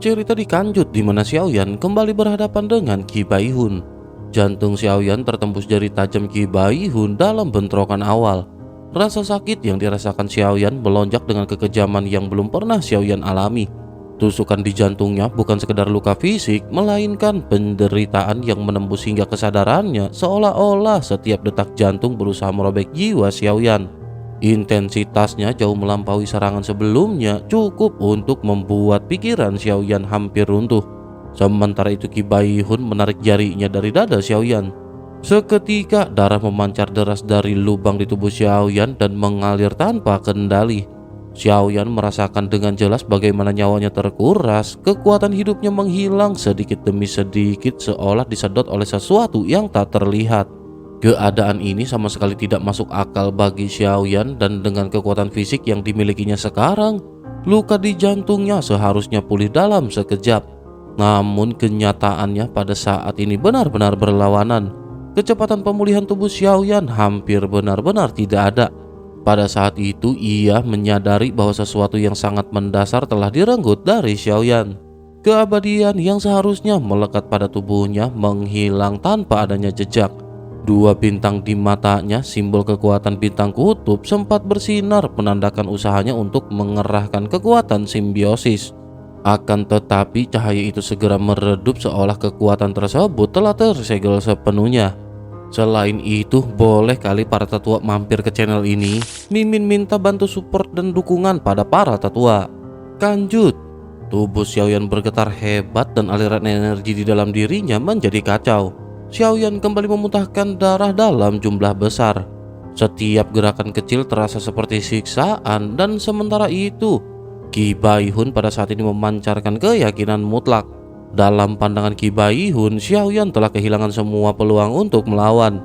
Cerita dikanjut di mana Xiaoyan kembali berhadapan dengan Qi Baihun. Jantung Xiaoyan tertembus jari tajam Qi Baihun dalam bentrokan awal. Rasa sakit yang dirasakan Xiaoyan melonjak dengan kekejaman yang belum pernah Xiaoyan alami. Tusukan di jantungnya bukan sekedar luka fisik, melainkan penderitaan yang menembus hingga kesadarannya, seolah-olah setiap detak jantung berusaha merobek jiwa Xiaoyan. Intensitasnya jauh melampaui serangan sebelumnya, cukup untuk membuat pikiran Xiaoyan hampir runtuh. Sementara itu Qi Baihun menarik jarinya dari dada Xiaoyan. Seketika darah memancar deras dari lubang di tubuh Xiaoyan dan mengalir tanpa kendali. Xiaoyan merasakan dengan jelas bagaimana nyawanya terkuras, kekuatan hidupnya menghilang sedikit demi sedikit seolah disedot oleh sesuatu yang tak terlihat. Keadaan ini sama sekali tidak masuk akal bagi Xiaoyan, dan dengan kekuatan fisik yang dimilikinya sekarang, luka di jantungnya seharusnya pulih dalam sekejap. Namun kenyataannya pada saat ini benar-benar berlawanan. Kecepatan pemulihan tubuh Xiaoyan hampir benar-benar tidak ada. Pada saat itu ia menyadari bahwa sesuatu yang sangat mendasar telah direnggut dari Xiaoyan. Keabadian yang seharusnya melekat pada tubuhnya menghilang tanpa adanya jejak. Dua bintang di matanya, simbol kekuatan bintang kutub, sempat bersinar menandakan usahanya untuk mengerahkan kekuatan simbiosis. Akan tetapi cahaya itu segera meredup seolah kekuatan tersebut telah tersegel sepenuhnya. Selain itu, boleh kali para tetua mampir ke channel ini? Mimin minta bantu support dan dukungan pada para tetua. Kanjut. Tubuh Xiaoyan bergetar hebat dan aliran energi di dalam dirinya menjadi kacau. Xiaoyan kembali memuntahkan darah dalam jumlah besar. Setiap gerakan kecil terasa seperti siksaan, dan sementara itu Qi Baihun pada saat ini memancarkan keyakinan mutlak. Dalam pandangan Qi Baihun, Xiaoyan telah kehilangan semua peluang untuk melawan.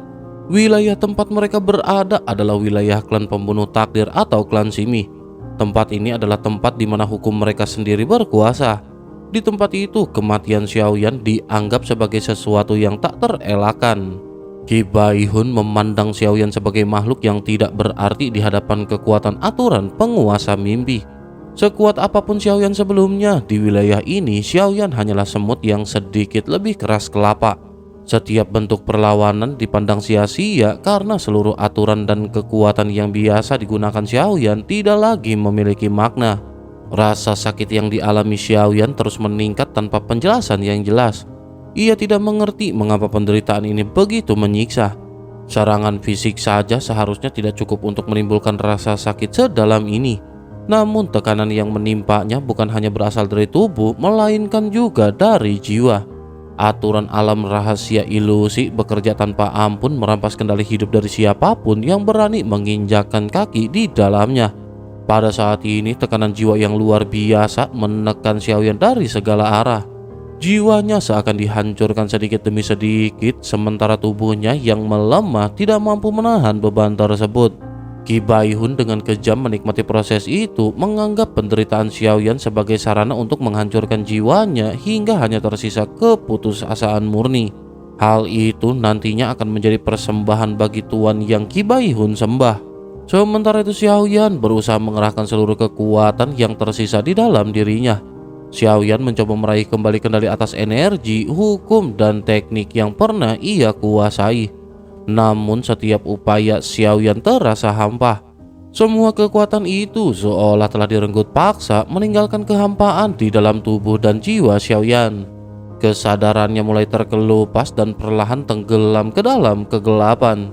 Wilayah tempat mereka berada adalah wilayah klan pembunuh takdir atau klan Simi. Tempat ini adalah tempat di mana hukum mereka sendiri berkuasa. Di tempat itu, kematian Xiaoyan dianggap sebagai sesuatu yang tak terelakkan. Qi Baihun memandang Xiaoyan sebagai makhluk yang tidak berarti di hadapan kekuatan aturan penguasa mimpi. Sekuat apapun Xiaoyan sebelumnya, di wilayah ini Xiaoyan hanyalah semut yang sedikit lebih keras kelapa. Setiap bentuk perlawanan dipandang sia-sia karena seluruh aturan dan kekuatan yang biasa digunakan Xiaoyan tidak lagi memiliki makna. Rasa sakit yang dialami Xiaoyan terus meningkat tanpa penjelasan yang jelas. Ia tidak mengerti mengapa penderitaan ini begitu menyiksa. Serangan fisik saja seharusnya tidak cukup untuk menimbulkan rasa sakit sedalam ini. Namun tekanan yang menimpanya bukan hanya berasal dari tubuh, melainkan juga dari jiwa. Aturan alam rahasia ilusi bekerja tanpa ampun merampas kendali hidup dari siapapun yang berani menginjakkan kaki di dalamnya. Pada saat ini tekanan jiwa yang luar biasa menekan Xiaoyan dari segala arah. Jiwanya seakan dihancurkan sedikit demi sedikit, sementara tubuhnya yang melemah tidak mampu menahan beban tersebut. Qi Baihun dengan kejam menikmati proses itu, menganggap penderitaan Xiaoyan sebagai sarana untuk menghancurkan jiwanya hingga hanya tersisa keputusasaan murni. Hal itu nantinya akan menjadi persembahan bagi tuan yang Qi Baihun sembah. Sementara itu Xiaoyan berusaha mengerahkan seluruh kekuatan yang tersisa di dalam dirinya. Xiaoyan mencoba meraih kembali kendali atas energi, hukum, dan teknik yang pernah ia kuasai. Namun setiap upaya Xiaoyan terasa hampa. Semua kekuatan itu seolah telah direnggut paksa, meninggalkan kehampaan di dalam tubuh dan jiwa Xiaoyan. Kesadarannya mulai terkelupas dan perlahan tenggelam ke dalam kegelapan.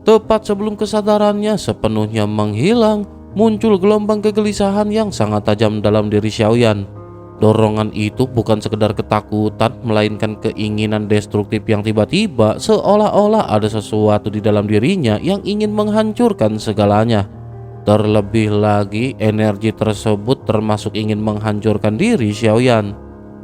Tepat sebelum kesadarannya sepenuhnya menghilang, muncul gelombang kegelisahan yang sangat tajam dalam diri Xiaoyan. Dorongan itu bukan sekedar ketakutan, melainkan keinginan destruktif yang tiba-tiba, seolah-olah ada sesuatu di dalam dirinya yang ingin menghancurkan segalanya. Terlebih lagi, energi tersebut termasuk ingin menghancurkan diri Xiaoyan.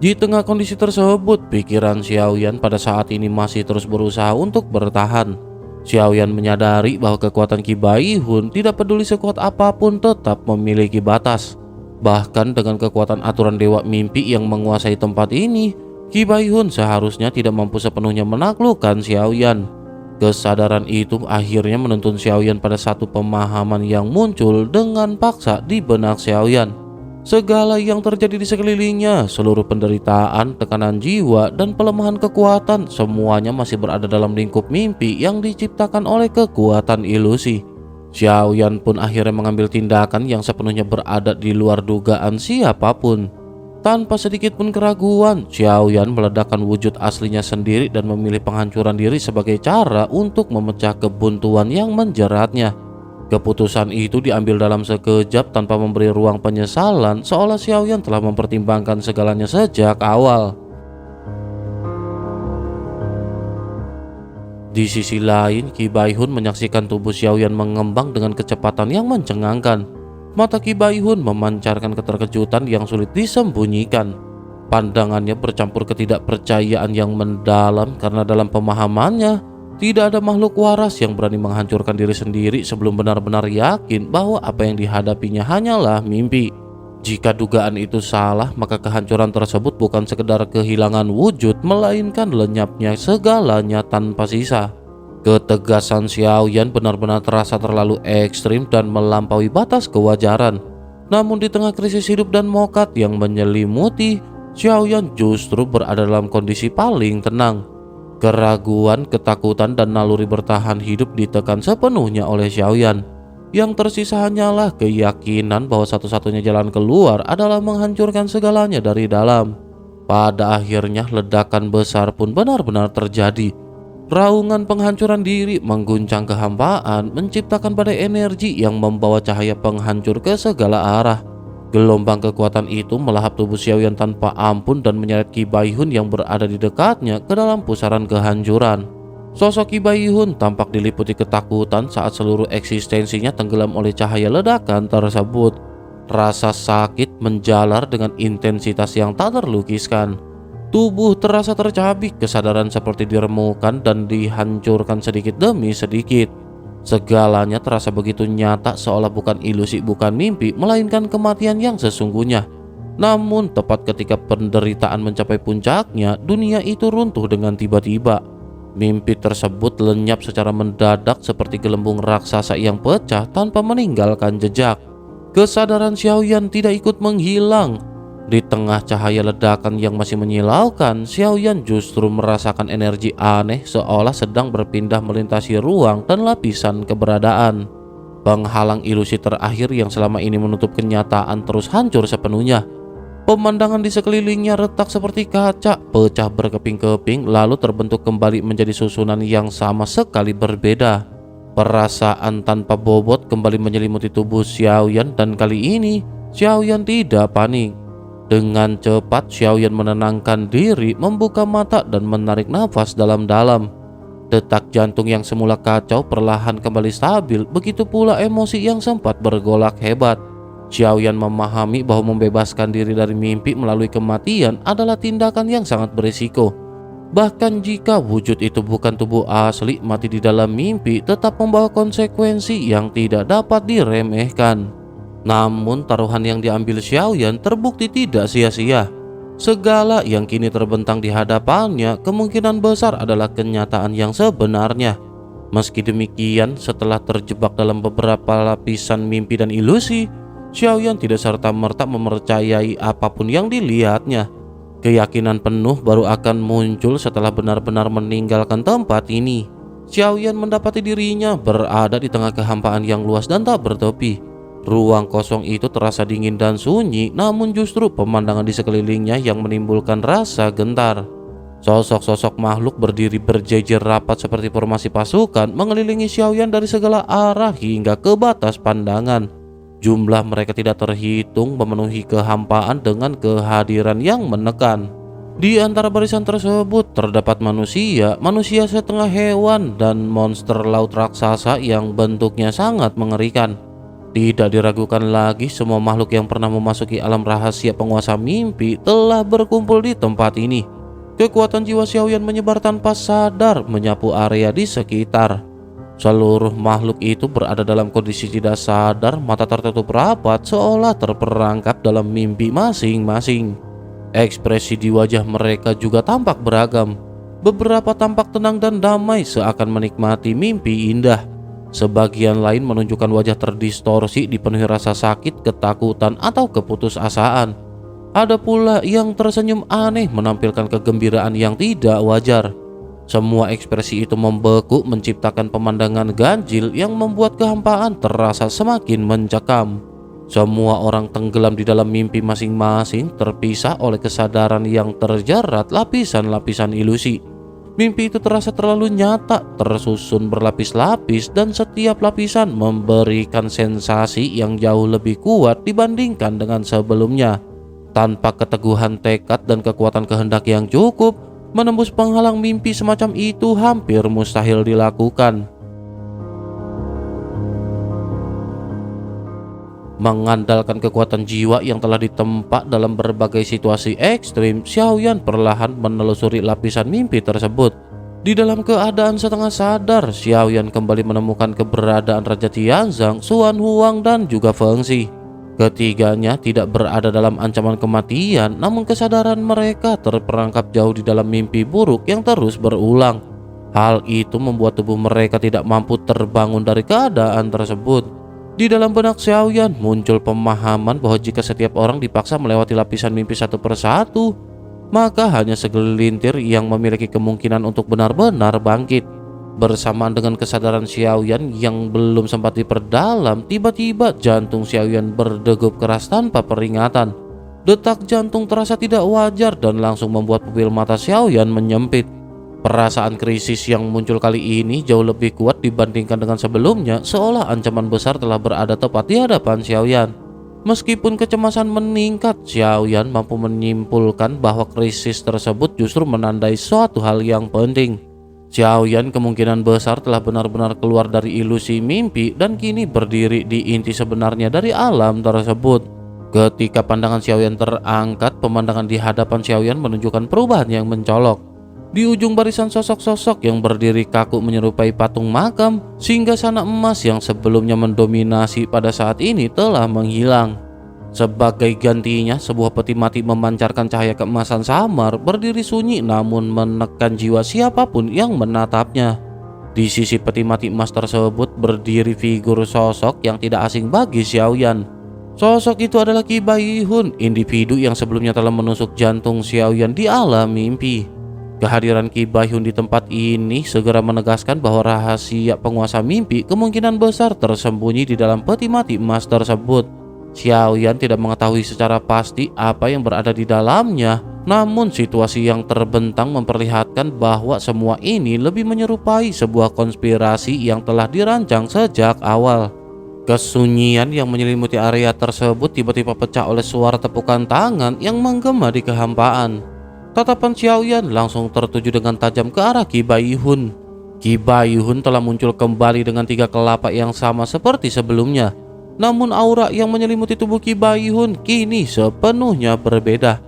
Di tengah kondisi tersebut, pikiran Xiaoyan pada saat ini masih terus berusaha untuk bertahan. Xiaoyan menyadari bahwa kekuatan Qi Baihun tidak peduli sekuat apapun tetap memiliki batas. Bahkan dengan kekuatan aturan dewa mimpi yang menguasai tempat ini, Qi Baihun seharusnya tidak mampu sepenuhnya menaklukkan Xiaoyan. Kesadaran itu akhirnya menuntun Xiaoyan pada satu pemahaman yang muncul dengan paksa di benak Xiaoyan. Segala yang terjadi di sekelilingnya, seluruh penderitaan, tekanan jiwa, dan pelemahan kekuatan, semuanya masih berada dalam lingkup mimpi yang diciptakan oleh kekuatan ilusi. Xiaoyan pun akhirnya mengambil tindakan yang sepenuhnya berada di luar dugaan siapapun. Tanpa sedikit pun keraguan, Xiaoyan meledakkan wujud aslinya sendiri dan memilih penghancuran diri sebagai cara untuk memecah kebuntuan yang menjeratnya. Keputusan itu diambil dalam sekejap tanpa memberi ruang penyesalan, seolah Xiaoyan telah mempertimbangkan segalanya sejak awal. Di sisi lain, Qi Baihun menyaksikan tubuh Xiaoyan mengembang dengan kecepatan yang mencengangkan. Mata Qi Baihun memancarkan keterkejutan yang sulit disembunyikan. Pandangannya bercampur ketidakpercayaan yang mendalam karena dalam pemahamannya, tidak ada makhluk waras yang berani menghancurkan diri sendiri sebelum benar-benar yakin bahwa apa yang dihadapinya hanyalah mimpi. Jika dugaan itu salah, maka kehancuran tersebut bukan sekedar kehilangan wujud, melainkan lenyapnya segalanya tanpa sisa. Ketegasan Xiaoyan benar-benar terasa terlalu ekstrim dan melampaui batas kewajaran. Namun di tengah krisis hidup dan mokat yang menyelimuti, Xiaoyan justru berada dalam kondisi paling tenang. Keraguan, ketakutan, dan naluri bertahan hidup ditekan sepenuhnya oleh Xiaoyan. Yang tersisa hanyalah keyakinan bahwa satu-satunya jalan keluar adalah menghancurkan segalanya dari dalam. Pada akhirnya ledakan besar pun benar-benar terjadi. Raungan penghancuran diri mengguncang kehampaan, menciptakan badai energi yang membawa cahaya penghancur ke segala arah. Gelombang kekuatan itu melahap tubuh Xiaoyan tanpa ampun dan menyeret Qi Baihun yang berada di dekatnya ke dalam pusaran kehancuran. Sosok Qi Baihun tampak diliputi ketakutan saat seluruh eksistensinya tenggelam oleh cahaya ledakan tersebut. Rasa sakit menjalar dengan intensitas yang tak terlukiskan. Tubuh terasa tercabik, kesadaran seperti diremukan dan dihancurkan sedikit demi sedikit. Segalanya terasa begitu nyata, seolah bukan ilusi, bukan mimpi, melainkan kematian yang sesungguhnya. Namun tepat ketika penderitaan mencapai puncaknya, dunia itu runtuh dengan tiba-tiba. Mimpi tersebut lenyap secara mendadak seperti gelembung raksasa yang pecah tanpa meninggalkan jejak. Kesadaran Xiaoyan tidak ikut menghilang. Di tengah cahaya ledakan yang masih menyilaukan, Xiaoyan justru merasakan energi aneh seolah sedang berpindah melintasi ruang dan lapisan keberadaan. Penghalang ilusi terakhir yang selama ini menutup kenyataan terus hancur sepenuhnya. Pemandangan di sekelilingnya retak seperti kaca, pecah berkeping-keping lalu terbentuk kembali menjadi susunan yang sama sekali berbeda. Perasaan tanpa bobot kembali menyelimuti tubuh Xiaoyan dan kali ini Xiaoyan tidak panik. Dengan cepat Xiaoyan menenangkan diri, membuka mata dan menarik nafas dalam-dalam. Detak jantung yang semula kacau perlahan kembali stabil, begitu pula emosi yang sempat bergolak hebat. Xiaoyan memahami bahwa membebaskan diri dari mimpi melalui kematian adalah tindakan yang sangat berisiko. Bahkan jika wujud itu bukan tubuh asli, mati di dalam mimpi tetap membawa konsekuensi yang tidak dapat diremehkan. Namun taruhan yang diambil Xiaoyan terbukti tidak sia-sia. Segala yang kini terbentang di hadapannya kemungkinan besar adalah kenyataan yang sebenarnya. Meski demikian, setelah terjebak dalam beberapa lapisan mimpi dan ilusi, Xiaoyan tidak serta-merta mempercayai apapun yang dilihatnya. Keyakinan penuh baru akan muncul setelah benar-benar meninggalkan tempat ini. Xiaoyan mendapati dirinya berada di tengah kehampaan yang luas dan tak bertepi. Ruang kosong itu terasa dingin dan sunyi, namun justru pemandangan di sekelilingnya yang menimbulkan rasa gentar. Sosok-sosok makhluk berdiri berjejer rapat seperti formasi pasukan mengelilingi Xiaoyan dari segala arah hingga ke batas pandangan. Jumlah mereka tidak terhitung, memenuhi kehampaan dengan kehadiran yang menekan. Di antara barisan tersebut terdapat manusia setengah hewan, dan monster laut raksasa yang bentuknya sangat mengerikan. Tidak diragukan lagi, semua makhluk yang pernah memasuki alam rahasia penguasa mimpi telah berkumpul di tempat ini. Kekuatan jiwa Xiaoyan menyebar tanpa sadar, menyapu area di sekitar. Seluruh makhluk itu berada dalam kondisi tidak sadar, mata tertutup rapat seolah terperangkap dalam mimpi masing-masing. Ekspresi di wajah mereka juga tampak beragam. Beberapa tampak tenang dan damai, seakan menikmati mimpi indah. Sebagian lain menunjukkan wajah terdistorsi dipenuhi rasa sakit, ketakutan, atau keputusasaan. Ada pula yang tersenyum aneh menampilkan kegembiraan yang tidak wajar. Semua ekspresi itu membeku menciptakan pemandangan ganjil yang membuat kehampaan terasa semakin mencekam. Semua orang tenggelam di dalam mimpi masing-masing, terpisah oleh kesadaran yang terjerat lapisan-lapisan ilusi. Mimpi itu terasa terlalu nyata, tersusun berlapis-lapis, dan setiap lapisan memberikan sensasi yang jauh lebih kuat dibandingkan dengan sebelumnya. Tanpa keteguhan tekad dan kekuatan kehendak yang cukup, menembus penghalang mimpi semacam itu hampir mustahil dilakukan. Mengandalkan kekuatan jiwa yang telah ditempa dalam berbagai situasi ekstrim, Xiaoyan perlahan menelusuri lapisan mimpi tersebut. Di dalam keadaan setengah sadar, Xiaoyan kembali menemukan keberadaan Raja Tianzang, Xuan Huang, dan juga Feng Xi. Ketiganya tidak berada dalam ancaman kematian, namun kesadaran mereka terperangkap jauh di dalam mimpi buruk yang terus berulang. Hal itu membuat tubuh mereka tidak mampu terbangun dari keadaan tersebut. Di dalam benak Xiaoyan muncul pemahaman bahwa jika setiap orang dipaksa melewati lapisan mimpi satu persatu, maka hanya segelintir yang memiliki kemungkinan untuk benar-benar bangkit. Bersamaan dengan kesadaran Xiaoyan yang belum sempat diperdalam, tiba-tiba jantung Xiaoyan berdegup keras tanpa peringatan. Detak jantung terasa tidak wajar dan langsung membuat pupil mata Xiaoyan menyempit. Perasaan krisis yang muncul kali ini jauh lebih kuat dibandingkan dengan sebelumnya, seolah ancaman besar telah berada tepat di hadapan Xiaoyan. Meskipun kecemasan meningkat, Xiaoyan mampu menyimpulkan bahwa krisis tersebut justru menandai suatu hal yang penting. Xiaoyan kemungkinan besar telah benar-benar keluar dari ilusi mimpi dan kini berdiri di inti sebenarnya dari alam tersebut. Ketika pandangan Xiaoyan terangkat, pemandangan di hadapan Xiaoyan menunjukkan perubahan yang mencolok. Di ujung barisan sosok-sosok yang berdiri kaku menyerupai patung makam, singgasana emas yang sebelumnya mendominasi pada saat ini telah menghilang. Sebagai gantinya, sebuah peti mati memancarkan cahaya keemasan samar, berdiri sunyi namun menekan jiwa siapapun yang menatapnya. Di sisi peti mati emas tersebut berdiri figur sosok yang tidak asing bagi Xiaoyan. Sosok itu adalah Qi Baihun, individu yang sebelumnya telah menusuk jantung Xiaoyan di alam mimpi. Kehadiran Qi Baihun di tempat ini segera menegaskan bahwa rahasia penguasa mimpi kemungkinan besar tersembunyi di dalam peti mati emas tersebut. Xiaoyan tidak mengetahui secara pasti apa yang berada di dalamnya, namun situasi yang terbentang memperlihatkan bahwa semua ini lebih menyerupai sebuah konspirasi yang telah dirancang sejak awal. Kesunyian yang menyelimuti area tersebut tiba-tiba pecah oleh suara tepukan tangan yang menggema di kehampaan. Tatapan Xiaoyan langsung tertuju dengan tajam ke arah Qi Baihun. Qi Baihun telah muncul kembali dengan 3 kelopak yang sama seperti sebelumnya. Namun aura yang menyelimuti tubuh Qi Baihun kini sepenuhnya berbeda.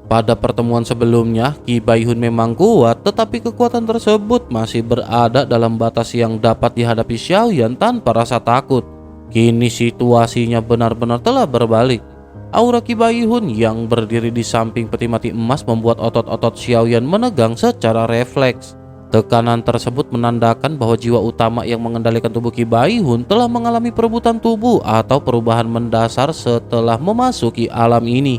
Pada pertemuan sebelumnya, Qi Baihun memang kuat, tetapi kekuatan tersebut masih berada dalam batas yang dapat dihadapi Xiaoyan tanpa rasa takut. Kini situasinya benar-benar telah berbalik. Aura Qi Baihun yang berdiri di samping peti mati emas membuat otot-otot Xiaoyan menegang secara refleks. Tekanan tersebut menandakan bahwa jiwa utama yang mengendalikan tubuh Qi Baihun telah mengalami perebutan tubuh atau perubahan mendasar setelah memasuki alam ini.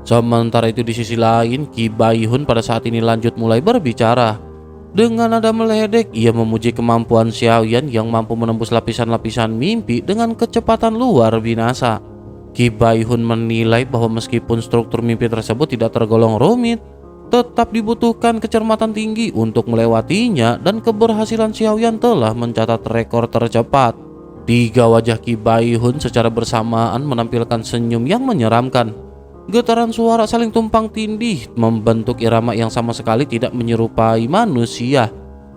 Sementara itu di sisi lain, Qi Baihun pada saat ini lanjut mulai berbicara. Dengan nada meledek, ia memuji kemampuan Xiaoyan yang mampu menembus lapisan-lapisan mimpi dengan kecepatan luar binasa. Qi Baihun menilai bahwa meskipun struktur mimpi tersebut tidak tergolong rumit, tetap dibutuhkan kecermatan tinggi untuk melewatinya, dan keberhasilan Xiaoyan telah mencatat rekor tercepat. 3 wajah Qi Baihun secara bersamaan menampilkan senyum yang menyeramkan. Getaran suara saling tumpang tindih membentuk irama yang sama sekali tidak menyerupai manusia.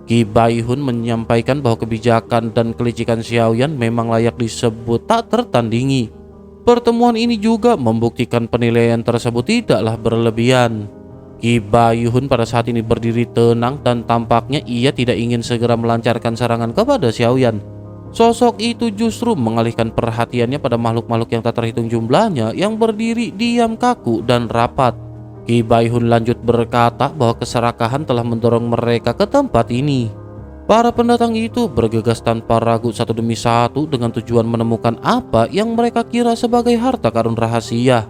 Qi Baihun menyampaikan bahwa kebijakan dan kelicikan Xiaoyan memang layak disebut tak tertandingi. Pertemuan ini juga membuktikan penilaian tersebut tidaklah berlebihan. Qi Baihun pada saat ini berdiri tenang dan tampaknya ia tidak ingin segera melancarkan serangan kepada Xiaoyan. Sosok itu justru mengalihkan perhatiannya pada makhluk-makhluk yang tak terhitung jumlahnya yang berdiri diam kaku dan rapat. Qi Baihun lanjut berkata bahwa keserakahan telah mendorong mereka ke tempat ini. Para pendatang itu bergegas tanpa ragu satu demi satu dengan tujuan menemukan apa yang mereka kira sebagai harta karun rahasia.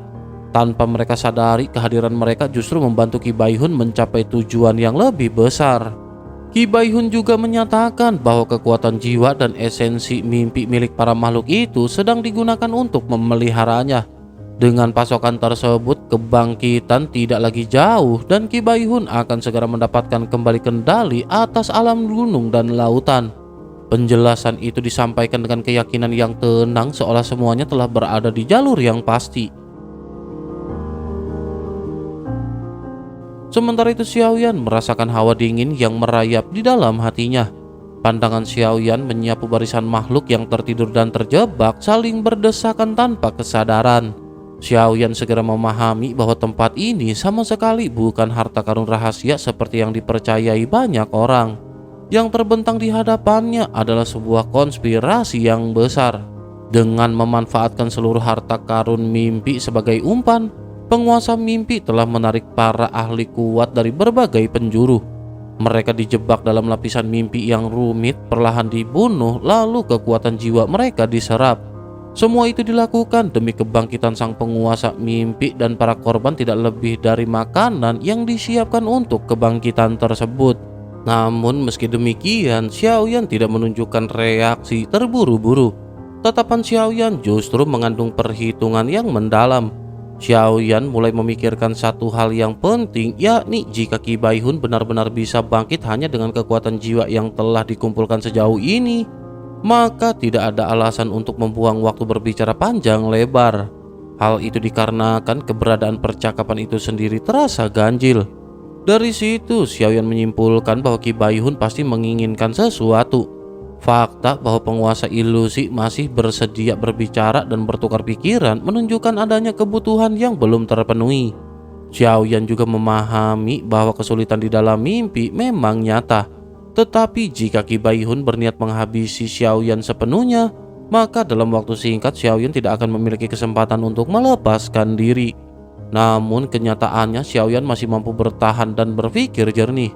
Tanpa mereka sadari, kehadiran mereka justru membantu Ki Baihun mencapai tujuan yang lebih besar. Ki Baihun juga menyatakan bahwa kekuatan jiwa dan esensi mimpi milik para makhluk itu sedang digunakan untuk memeliharanya. Dengan pasokan tersebut, kebangkitan tidak lagi jauh dan Ki Baihun akan segera mendapatkan kembali kendali atas alam gunung dan lautan. Penjelasan itu disampaikan dengan keyakinan yang tenang, seolah semuanya telah berada di jalur yang pasti. Sementara itu Xiaoyan merasakan hawa dingin yang merayap di dalam hatinya. Pandangan Xiaoyan menyapu barisan makhluk yang tertidur dan terjebak saling berdesakan tanpa kesadaran. Xiaoyan segera memahami bahwa tempat ini sama sekali bukan harta karun rahasia seperti yang dipercayai banyak orang. Yang terbentang di hadapannya adalah sebuah konspirasi yang besar. Dengan memanfaatkan seluruh harta karun mimpi sebagai umpan, penguasa mimpi telah menarik para ahli kuat dari berbagai penjuru. Mereka dijebak dalam lapisan mimpi yang rumit, perlahan dibunuh, lalu kekuatan jiwa mereka diserap. Semua itu dilakukan demi kebangkitan sang penguasa mimpi dan para korban tidak lebih dari makanan yang disiapkan untuk kebangkitan tersebut. Namun meski demikian, Xiaoyan tidak menunjukkan reaksi terburu-buru. Tatapan Xiaoyan justru mengandung perhitungan yang mendalam. Xiaoyan mulai memikirkan satu hal yang penting, yakni jika Ki Baihun benar-benar bisa bangkit hanya dengan kekuatan jiwa yang telah dikumpulkan sejauh ini, maka tidak ada alasan untuk membuang waktu berbicara panjang lebar. Hal itu dikarenakan keberadaan percakapan itu sendiri terasa ganjil. Dari situ, Xiaoyan menyimpulkan bahwa Ki Baihun pasti menginginkan sesuatu. Fakta bahwa penguasa ilusi masih bersedia berbicara dan bertukar pikiran menunjukkan adanya kebutuhan yang belum terpenuhi. Xiaoyan juga memahami bahwa kesulitan di dalam mimpi memang nyata. Tetapi jika Ki Baihun berniat menghabisi Xiaoyan sepenuhnya, maka dalam waktu singkat Xiaoyan tidak akan memiliki kesempatan untuk melepaskan diri. Namun kenyataannya Xiaoyan masih mampu bertahan dan berpikir jernih.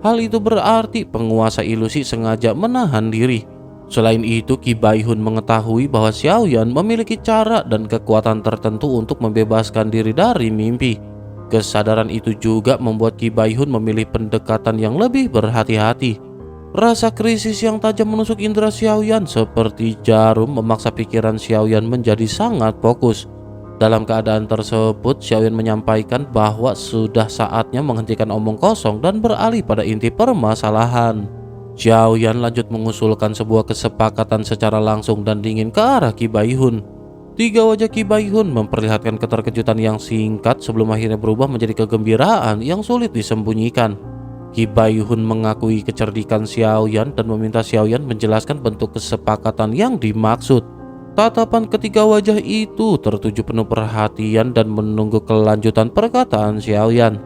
Hal itu berarti penguasa ilusi sengaja menahan diri. Selain itu, Ki Baihun mengetahui bahwa Xiaoyan memiliki cara dan kekuatan tertentu untuk membebaskan diri dari mimpi. Kesadaran itu juga membuat Ki Baihun memilih pendekatan yang lebih berhati-hati. Rasa krisis yang tajam menusuk indera Xiaoyan seperti jarum memaksa pikiran Xiaoyan menjadi sangat fokus. Dalam keadaan tersebut, Xiaoyan menyampaikan bahwa sudah saatnya menghentikan omong kosong dan beralih pada inti permasalahan. Xiaoyan lanjut mengusulkan sebuah kesepakatan secara langsung dan dingin ke arah Ki Baihun. Tiga wajah Ki Baihun memperlihatkan keterkejutan yang singkat sebelum akhirnya berubah menjadi kegembiraan yang sulit disembunyikan. Ki Baihun mengakui kecerdikan Xiaoyan dan meminta Xiaoyan menjelaskan bentuk kesepakatan yang dimaksud. Tatapan ketiga wajah itu tertuju penuh perhatian dan menunggu kelanjutan perkataan Xiaoyan.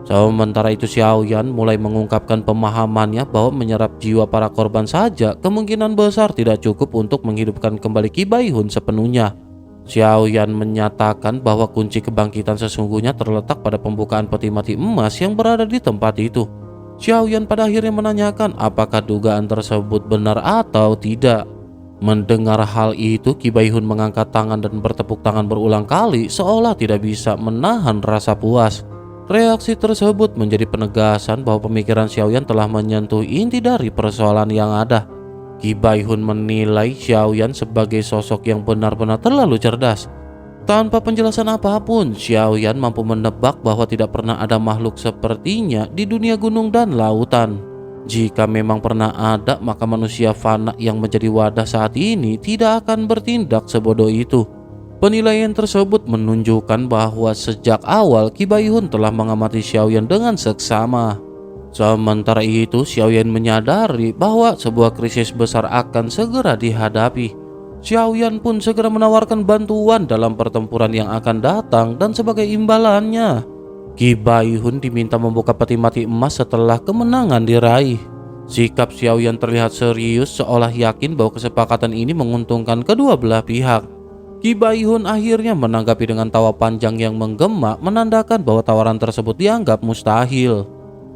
Sementara itu Xiaoyan mulai mengungkapkan pemahamannya bahwa menyerap jiwa para korban saja kemungkinan besar tidak cukup untuk menghidupkan kembali Ki Baihun sepenuhnya. Xiaoyan menyatakan bahwa kunci kebangkitan sesungguhnya terletak pada pembukaan peti mati emas yang berada di tempat itu. Xiaoyan pada akhirnya menanyakan apakah dugaan tersebut benar atau tidak. Mendengar hal itu, Ki Baihun mengangkat tangan dan bertepuk tangan berulang kali seolah tidak bisa menahan rasa puas. Reaksi tersebut menjadi penegasan bahwa pemikiran Xiaoyan telah menyentuh inti dari persoalan yang ada. Ki Baihun menilai Xiaoyan sebagai sosok yang benar-benar terlalu cerdas. Tanpa penjelasan apapun, Xiaoyan mampu menebak bahwa tidak pernah ada makhluk sepertinya di dunia gunung dan lautan. Jika memang pernah ada, maka manusia fana yang menjadi wadah saat ini tidak akan bertindak sebodoh itu. Penilaian tersebut menunjukkan bahwa sejak awal Ki Baihun telah mengamati Xiaoyan dengan seksama. Sementara itu, Xiaoyan menyadari bahwa sebuah krisis besar akan segera dihadapi. Xiaoyan pun segera menawarkan bantuan dalam pertempuran yang akan datang dan sebagai imbalannya, Ki Baihun diminta membuka peti mati emas setelah kemenangan diraih. Sikap Xiaoyan terlihat serius seolah yakin bahwa kesepakatan ini menguntungkan kedua belah pihak. Ki Baihun akhirnya menanggapi dengan tawa panjang yang menggema menandakan bahwa tawaran tersebut dianggap mustahil.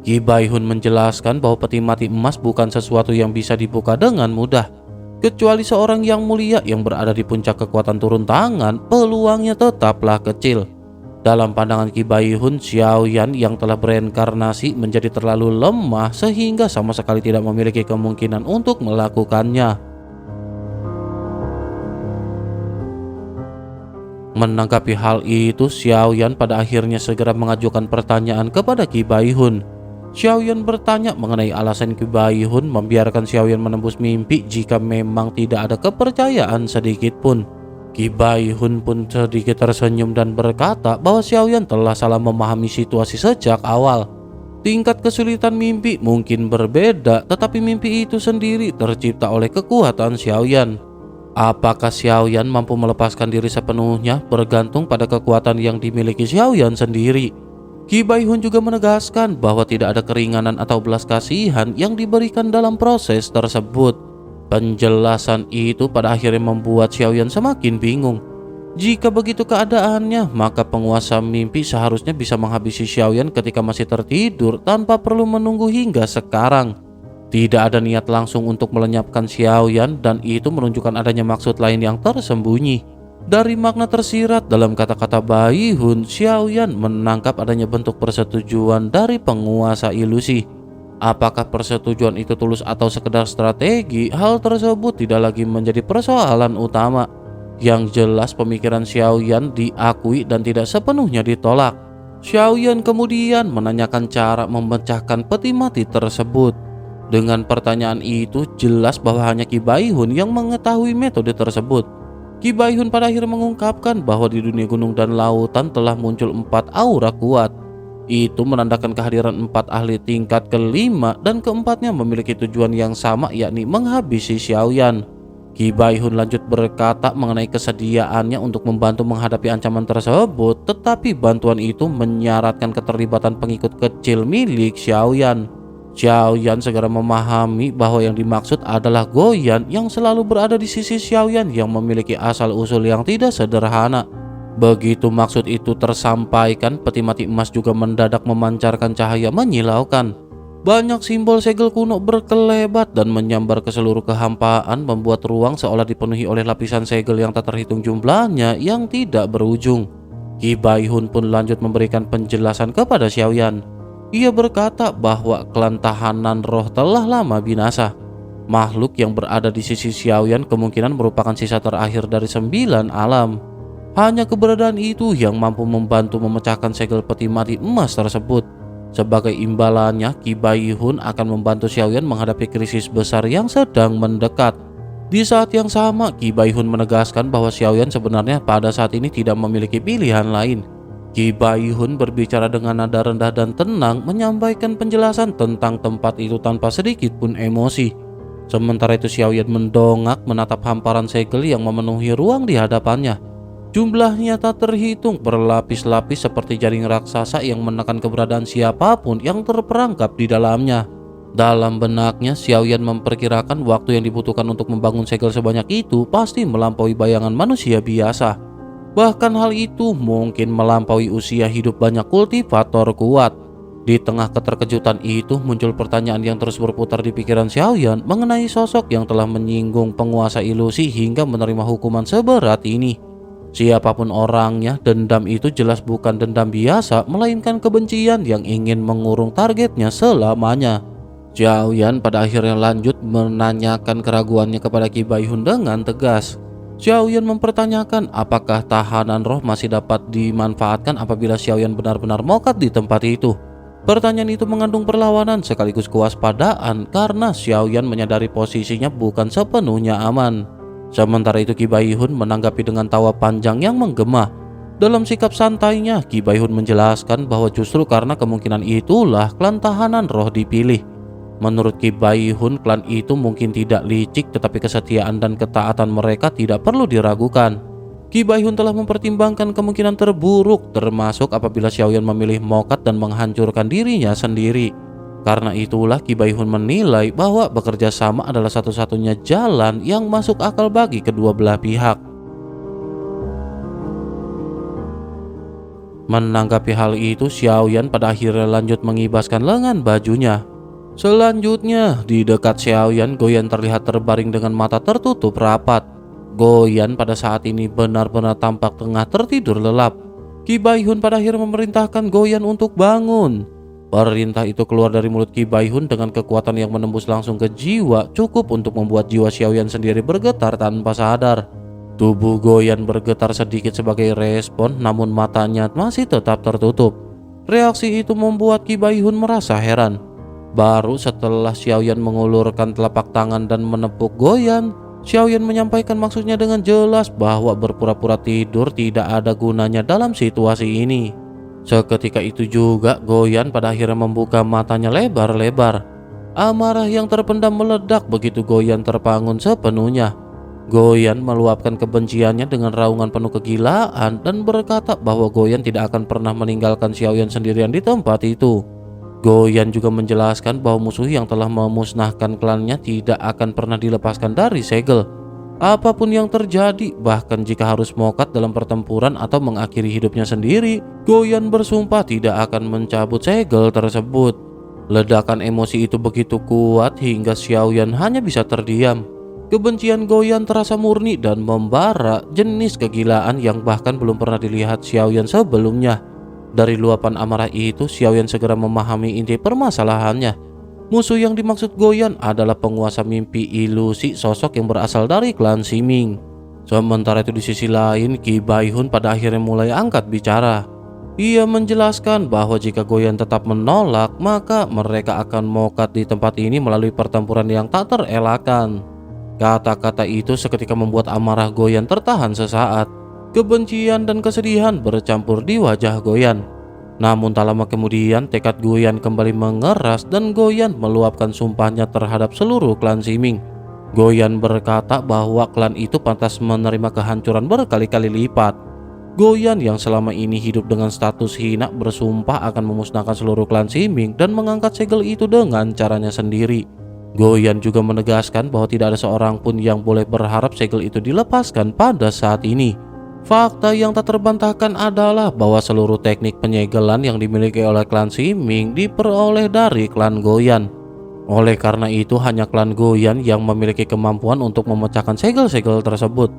Ki Baihun menjelaskan bahwa peti mati emas bukan sesuatu yang bisa dibuka dengan mudah. Kecuali seorang yang mulia yang berada di puncak kekuatan turun tangan, peluangnya tetaplah kecil. Dalam pandangan Ki Baihun, Xiaoyan yang telah bereinkarnasi menjadi terlalu lemah sehingga sama sekali tidak memiliki kemungkinan untuk melakukannya. Menanggapi hal itu, Xiaoyan pada akhirnya segera mengajukan pertanyaan kepada Ki Baihun. Xiaoyan bertanya mengenai alasan Ki Baihun membiarkan Xiaoyan menembus mimpi jika memang tidak ada kepercayaan sedikit pun. Ki Baihun pun sedikit tersenyum dan berkata bahwa Xiaoyan telah salah memahami situasi sejak awal. Tingkat kesulitan mimpi mungkin berbeda, tetapi mimpi itu sendiri tercipta oleh kekuatan Xiaoyan. Apakah Xiaoyan mampu melepaskan diri sepenuhnya bergantung pada kekuatan yang dimiliki Xiaoyan sendiri. Ki Baihun juga menegaskan bahwa tidak ada keringanan atau belas kasihan yang diberikan dalam proses tersebut. Penjelasan itu pada akhirnya membuat Xiaoyan semakin bingung. Jika begitu keadaannya, maka penguasa mimpi seharusnya bisa menghabisi Xiaoyan ketika masih tertidur tanpa perlu menunggu hingga sekarang. Tidak ada niat langsung untuk melenyapkan Xiaoyan dan itu menunjukkan adanya maksud lain yang tersembunyi. Dari makna tersirat dalam kata-kata Baihun, Xiaoyan menangkap adanya bentuk persetujuan dari penguasa ilusi. Apakah persetujuan itu tulus atau sekedar strategi, hal tersebut tidak lagi menjadi persoalan utama. Yang jelas pemikiran Xiaoyan diakui dan tidak sepenuhnya ditolak. Xiaoyan kemudian menanyakan cara memecahkan peti mati tersebut. Dengan pertanyaan itu jelas bahwa hanya Ki Baihun yang mengetahui metode tersebut. Ki Baihun pada akhirnya mengungkapkan bahwa di dunia gunung dan lautan telah muncul 4 aura kuat. Itu menandakan kehadiran 4 ahli tingkat kelima dan keempatnya memiliki tujuan yang sama, yakni menghabisi Xiaoyan. Ki Baihun lanjut berkata mengenai kesediaannya untuk membantu menghadapi ancaman tersebut, tetapi bantuan itu menyaratkan keterlibatan pengikut kecil milik Xiaoyan. Xiaoyan segera memahami bahwa yang dimaksud adalah Goyan yang selalu berada di sisi Xiaoyan yang memiliki asal-usul yang tidak sederhana. Begitu maksud itu tersampaikan, peti mati emas juga mendadak memancarkan cahaya menyilaukan. Banyak simbol segel kuno berkelebat dan menyambar ke seluruh kehampaan, membuat ruang seolah dipenuhi oleh lapisan segel yang tak terhitung jumlahnya yang tidak berujung. Ki Baihun pun lanjut memberikan penjelasan kepada Xiaoyan. Ia berkata bahwa klan tahanan roh telah lama binasa. Makhluk yang berada di sisi Xiaoyan kemungkinan merupakan sisa terakhir dari 9 alam. Hanya keberadaan itu yang mampu membantu memecahkan segel peti mati emas tersebut. Sebagai imbalannya, Ki Baihun akan membantu Xiaoyan menghadapi krisis besar yang sedang mendekat. Di saat yang sama, Ki Baihun menegaskan bahwa Xiaoyan sebenarnya pada saat ini tidak memiliki pilihan lain. Ki Baihun berbicara dengan nada rendah dan tenang, menyampaikan penjelasan tentang tempat itu tanpa sedikit pun emosi. Sementara itu Xiaoyan mendongak menatap hamparan segel yang memenuhi ruang di hadapannya. Jumlahnya tak terhitung, berlapis-lapis seperti jaring raksasa yang menekan keberadaan siapapun yang terperangkap di dalamnya. Dalam benaknya, Xiaoyan memperkirakan waktu yang dibutuhkan untuk membangun segel sebanyak itu pasti melampaui bayangan manusia biasa. Bahkan hal itu mungkin melampaui usia hidup banyak kultivator kuat. Di tengah keterkejutan itu muncul pertanyaan yang terus berputar di pikiran Xiaoyan mengenai sosok yang telah menyinggung penguasa ilusi hingga menerima hukuman seberat ini. Siapapun orangnya, dendam itu jelas bukan dendam biasa, melainkan kebencian yang ingin mengurung targetnya selamanya. Xiaoyan pada akhirnya lanjut menanyakan keraguannya kepada Ki Baihun dengan tegas. Xiaoyan mempertanyakan apakah tahanan roh masih dapat dimanfaatkan apabila Xiaoyan benar-benar mokat di tempat itu. Pertanyaan itu mengandung perlawanan sekaligus kewaspadaan karena Xiaoyan menyadari posisinya bukan sepenuhnya aman. Sementara itu Ki Baihun menanggapi dengan tawa panjang yang menggema. Dalam sikap santainya, Ki Baihun menjelaskan bahwa justru karena kemungkinan itulah klan tahanan roh dipilih. Menurut Ki Baihun, klan itu mungkin tidak licik, tetapi kesetiaan dan ketaatan mereka tidak perlu diragukan. Ki Baihun telah mempertimbangkan kemungkinan terburuk, termasuk apabila Xiaoyan memilih mokat dan menghancurkan dirinya sendiri. Karena itulah Ki Baihun menilai bahwa bekerja sama adalah satu-satunya jalan yang masuk akal bagi kedua belah pihak. Menanggapi hal itu, Xiaoyan pada akhirnya lanjut mengibaskan lengan bajunya. Selanjutnya, di dekat Xiaoyan, Goyan terlihat terbaring dengan mata tertutup rapat. Goyan pada saat ini benar-benar tampak tengah tertidur lelap. Qi Baihun pada akhirnya memerintahkan Goyan untuk bangun. Perintah itu keluar dari mulut Qi Baihun dengan kekuatan yang menembus langsung ke jiwa, cukup untuk membuat jiwa Xiaoyan sendiri bergetar tanpa sadar. Tubuh Goyan bergetar sedikit sebagai respon, namun matanya masih tetap tertutup. Reaksi itu membuat Qi Baihun merasa heran. Baru setelah Xiaoyan mengulurkan telapak tangan dan menepuk Goyan, Xiaoyan menyampaikan maksudnya dengan jelas bahwa berpura-pura tidur tidak ada gunanya dalam situasi ini. Seketika itu juga Goyan pada akhirnya membuka matanya lebar-lebar. Amarah yang terpendam meledak begitu Goyan terbangun sepenuhnya. Goyan meluapkan kebenciannya dengan raungan penuh kegilaan dan berkata bahwa Goyan tidak akan pernah meninggalkan Xiaoyan sendirian di tempat itu. Goyan juga menjelaskan bahwa musuh yang telah memusnahkan klannya tidak akan pernah dilepaskan dari segel. Apapun yang terjadi, bahkan jika harus mokat dalam pertempuran atau mengakhiri hidupnya sendiri, Goyan bersumpah tidak akan mencabut segel tersebut. Ledakan emosi itu begitu kuat hingga Xiaoyan hanya bisa terdiam. Kebencian Goyan terasa murni dan membara, jenis kegilaan yang bahkan belum pernah dilihat Xiaoyan sebelumnya. Dari luapan amarah itu, Xiaoyan segera memahami inti permasalahannya. Musuh yang dimaksud Goyan adalah penguasa mimpi ilusi sosok yang berasal dari klan Ximing. Sementara itu di sisi lain, Qi Baihun pada akhirnya mulai angkat bicara. Ia menjelaskan bahwa jika Goyan tetap menolak, maka mereka akan mokat di tempat ini melalui pertempuran yang tak terelakkan. Kata-kata itu seketika membuat amarah Goyan tertahan sesaat. Kebencian dan kesedihan bercampur di wajah Goyan. Namun tak lama kemudian tekad Goyan kembali mengeras dan Goyan meluapkan sumpahnya terhadap seluruh klan Ximing. Goyan berkata bahwa klan itu pantas menerima kehancuran berkali-kali lipat. Goyan yang selama ini hidup dengan status hina bersumpah akan memusnahkan seluruh klan Ximing dan mengangkat segel itu dengan caranya sendiri. Goyan juga menegaskan bahwa tidak ada seorang pun yang boleh berharap segel itu dilepaskan pada saat ini. Fakta yang tak terbantahkan adalah bahwa seluruh teknik penyegelan yang dimiliki oleh klan Ximing diperoleh dari klan Goyan. Oleh karena itu hanya klan Goyan yang memiliki kemampuan untuk memecahkan segel-segel tersebut.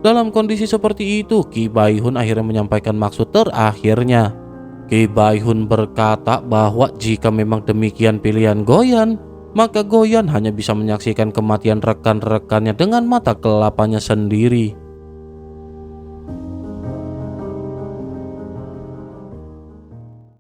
Dalam kondisi seperti itu, Qi Baihun akhirnya menyampaikan maksud terakhirnya. Qi Baihun berkata bahwa jika memang demikian pilihan Goyan, maka Goyan hanya bisa menyaksikan kematian rekan-rekannya dengan mata kelapanya sendiri.